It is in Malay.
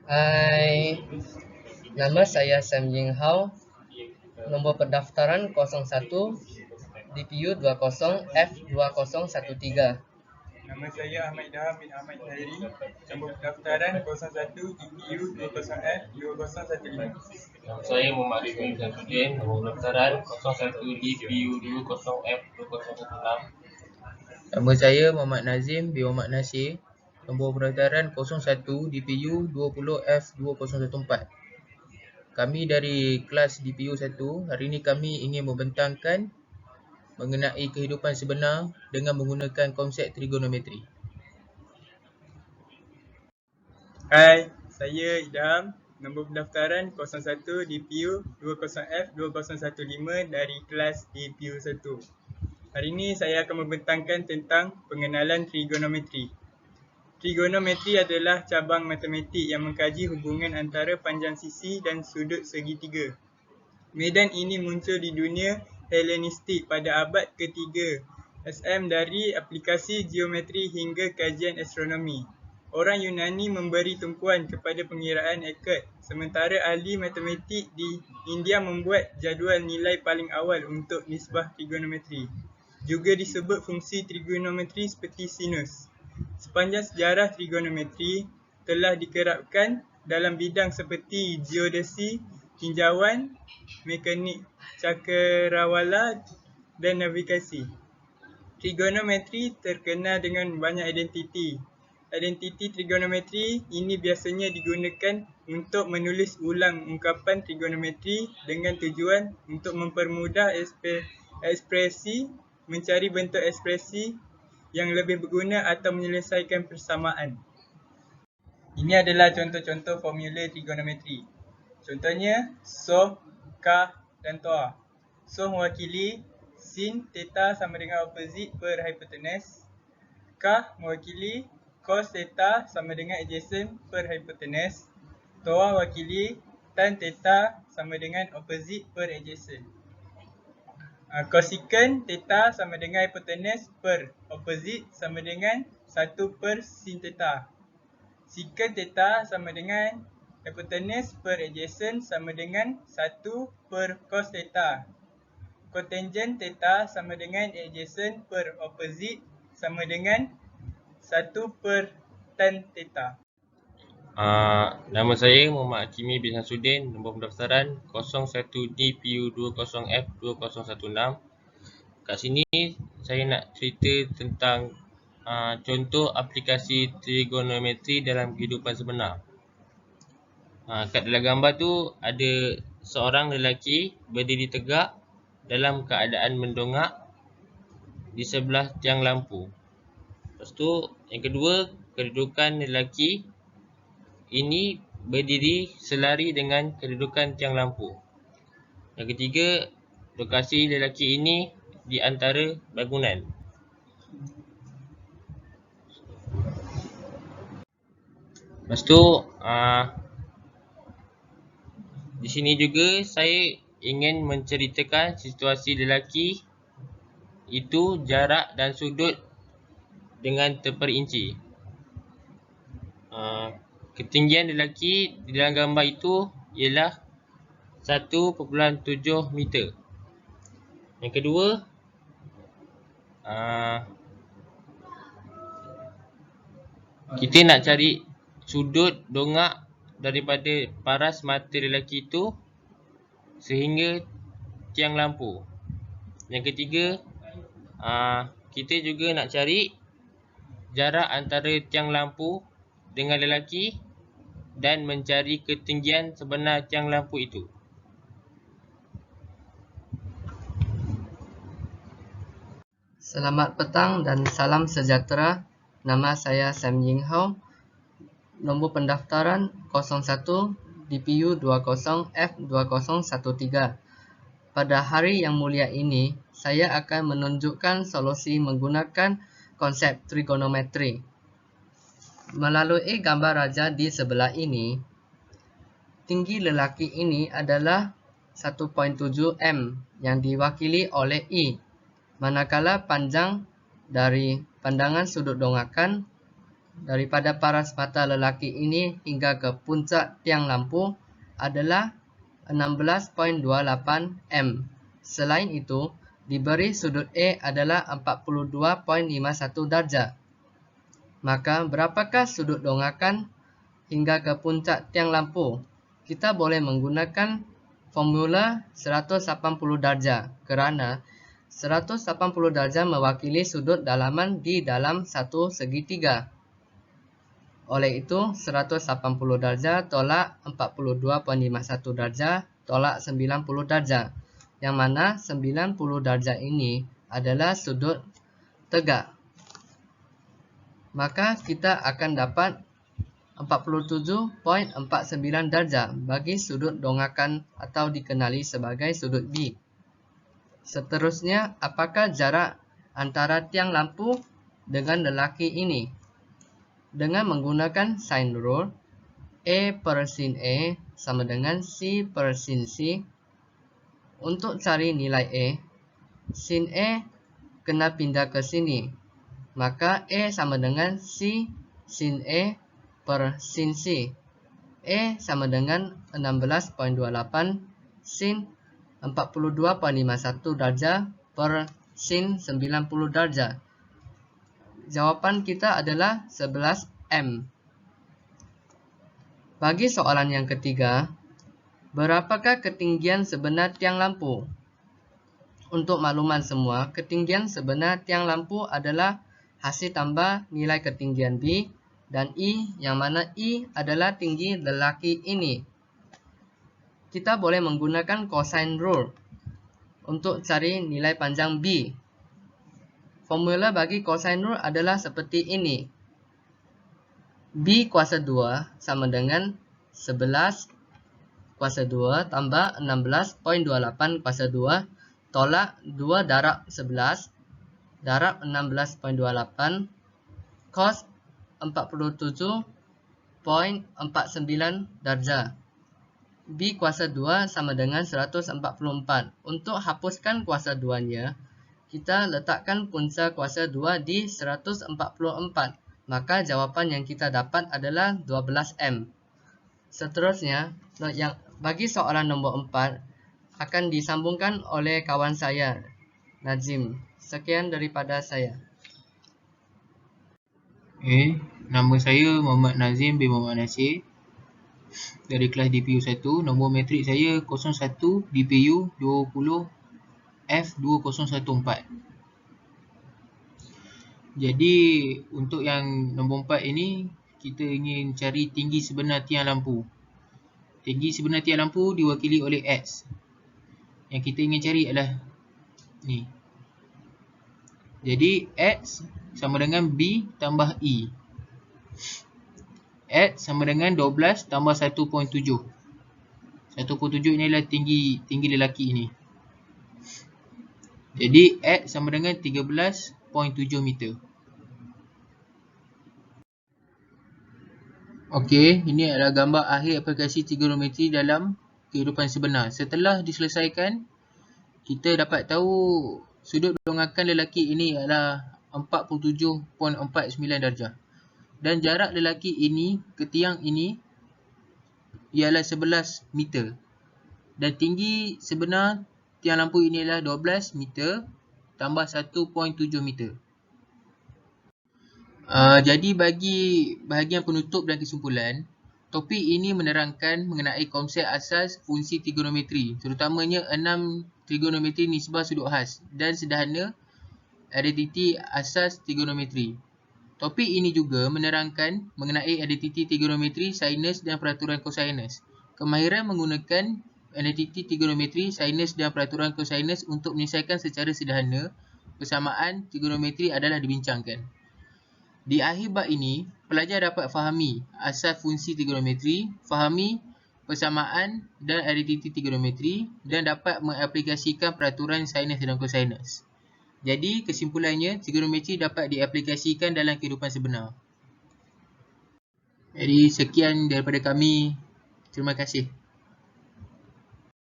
Hai, nama saya Sam Ying Hao, nomor pendaftaran 01 DPU 20F2013. Nama saya Ahmad Daham bin Ahmad Tahiri, nombor pendaftaran 01 DPU 20F2015. Nama saya Muhammad Rizmi bin Samsudin, nombor pendaftaran 01 DPU 20F2016. Nama saya Muhammad Nazim bin Muhammad Nasir, nombor pendaftaran 01 DPU 20F2014. Kami dari kelas DPU 1, hari ini kami ingin membentangkan mengenai kehidupan sebenar dengan menggunakan konsep trigonometri. Hai, saya Idham, nombor pendaftaran 01 DPU 20F2015 dari kelas DPU 1. Hari ini saya akan membentangkan tentang pengenalan trigonometri. Trigonometri adalah cabang matematik yang mengkaji hubungan antara panjang sisi dan sudut segitiga. Medan ini muncul di dunia Helenistik pada abad ke-3 SM dari aplikasi geometri hingga kajian astronomi. Orang Yunani memberi tumpuan kepada pengiraan akad, sementara ahli matematik di India membuat jadual nilai paling awal untuk nisbah trigonometri. Juga disebut fungsi trigonometri seperti sinus. Sepanjang sejarah trigonometri telah dikerapkan dalam bidang seperti geodesi, tinjauan, mekanik cakrawala dan navigasi. Trigonometri terkenal dengan banyak identiti. Identiti trigonometri ini biasanya digunakan untuk menulis ulang ungkapan trigonometri dengan tujuan untuk mempermudah ekspresi, mencari bentuk ekspresi yang lebih berguna atau menyelesaikan persamaan. Ini adalah contoh-contoh formula trigonometri. Contohnya, SOH, KAH dan TOA. SOH mewakili sin theta sama dengan opposite per hypotenuse. KAH mewakili cos theta sama dengan adjacent per hypotenuse. TOA mewakili tan theta sama dengan opposite per adjacent. Cosecant theta sama dengan hypotenuse per opposite sama dengan 1 per sin theta. Secant theta sama dengan hypotenuse per adjacent sama dengan 1 per cos theta. Cotangent theta sama dengan adjacent per opposite sama dengan 1 per tan theta. Nama saya Muhammad Hakimi bin Samsudin, nombor pendaftaran 01 DPU 20F2016. Kat sini saya nak cerita tentang contoh aplikasi trigonometri dalam kehidupan sebenar. Kat dalam gambar tu ada seorang lelaki berdiri tegak dalam keadaan mendongak di sebelah tiang lampu. Lepas tu yang kedua, kedudukan lelaki ini berdiri selari dengan kedudukan tiang lampu. Yang ketiga, lokasi lelaki ini di antara bangunan. Lepas tu di sini juga saya ingin menceritakan situasi lelaki itu jarak dan sudut dengan terperinci. Ketinggian lelaki di dalam gambar itu ialah 1.7 meter. Yang kedua, kita nak cari sudut dongak daripada paras mata lelaki itu sehingga tiang lampu. Yang ketiga, kita juga nak cari jarak antara tiang lampu dengan lelaki dan mencari ketinggian sebenar tiang lampu itu. Selamat petang dan salam sejahtera. Nama saya Sam Ying Hao, nombor pendaftaran 01 DPU 20F2013. Pada hari yang mulia ini, saya akan menunjukkan solusi menggunakan konsep trigonometri. Melalui gambar raja di sebelah ini, tinggi lelaki ini adalah 1.7 m yang diwakili oleh I, manakala panjang dari pandangan sudut dongakan daripada paras mata lelaki ini hingga ke puncak tiang lampu adalah 16.28 m. Selain itu, diberi sudut A adalah 42.51 darjah. Maka berapakah sudut dongakan hingga ke puncak tiang lampu? Kita boleh menggunakan formula 180 darjah kerana 180 darjah mewakili sudut dalaman di dalam satu segitiga. Oleh itu, 180 darjah tolak 42.51 darjah tolak 90 darjah. Yang mana 90 darjah ini adalah sudut tegak. Maka kita akan dapat 47.49 darjah bagi sudut dongakan atau dikenali sebagai sudut B. Seterusnya, apakah jarak antara tiang lampu dengan lelaki ini? Dengan menggunakan sine rule, A per sin A sama dengan C per sin C. Untuk cari nilai A, sin A kena pindah ke sini. Maka A sama dengan C sin A per sin C. A sama dengan 16.28 sin 42.51 darjah per sin 90 darjah. Jawapan kita adalah 11 m. Bagi soalan yang ketiga, berapakah ketinggian sebenar tiang lampu? Untuk makluman semua, ketinggian sebenar tiang lampu adalah hasil tambah nilai ketinggian B dan I, yang mana I adalah tinggi lelaki ini. Kita boleh menggunakan cosine rule untuk cari nilai panjang B. Formula bagi cosine rule adalah seperti ini. B kuasa 2 sama dengan 11 kuasa 2 tambah 16.28 kuasa 2 tolak 2 darab 11 darab 16.28 cos 47.49 darjah. B kuasa 2 sama dengan 144. Untuk hapuskan kuasa 2-nya, kita letakkan punca kuasa 2 di 144. Maka jawapan yang kita dapat adalah 12 m. Seterusnya, yang bagi soalan nombor 4 akan disambungkan oleh kawan saya, Nazim. Sekian daripada saya. Nama saya Muhammad Nazim bin Muhammad Nasir dari kelas DPU 1. Nombor matrik saya 01 DPU 20 F2014. Jadi untuk yang nombor 4 ini, kita ingin cari tinggi sebenar tiang lampu. Tinggi sebenar tiang lampu diwakili oleh X. Yang kita ingin cari adalah ni. Jadi X sama dengan B tambah E. X sama dengan 12 tambah 1.7. 1.7 ini adalah tinggi lelaki ini. Jadi X sama dengan 13.7 meter. Okey, ini adalah gambar akhir aplikasi trigonometri dalam kehidupan sebenar. Setelah diselesaikan, kita dapat tahu sudut dongakan lelaki ini adalah 47.49 darjah. Dan jarak lelaki ini ke tiang ini ialah 11 meter. Dan tinggi sebenar tiang lampu ini adalah 12 meter tambah 1.7 meter. Jadi bagi bahagian penutup dan kesimpulan, topik ini menerangkan mengenai konsep asas fungsi trigonometri, terutamanya 6 trigonometri nisbah sudut khas dan sederhana identiti asas trigonometri. Topik ini juga menerangkan mengenai identiti trigonometri, sinus dan peraturan kosinus. Kemahiran menggunakan identiti trigonometri, sinus dan peraturan kosinus untuk menyelesaikan secara sederhana persamaan trigonometri adalah dibincangkan. Di akhir bab ini, pelajar dapat fahami asas fungsi trigonometri, fahami persamaan dan identiti trigonometri dan dapat mengaplikasikan peraturan sinus dan kosinus. Jadi, kesimpulannya, trigonometri dapat diaplikasikan dalam kehidupan sebenar. Jadi, sekian daripada kami. Terima kasih.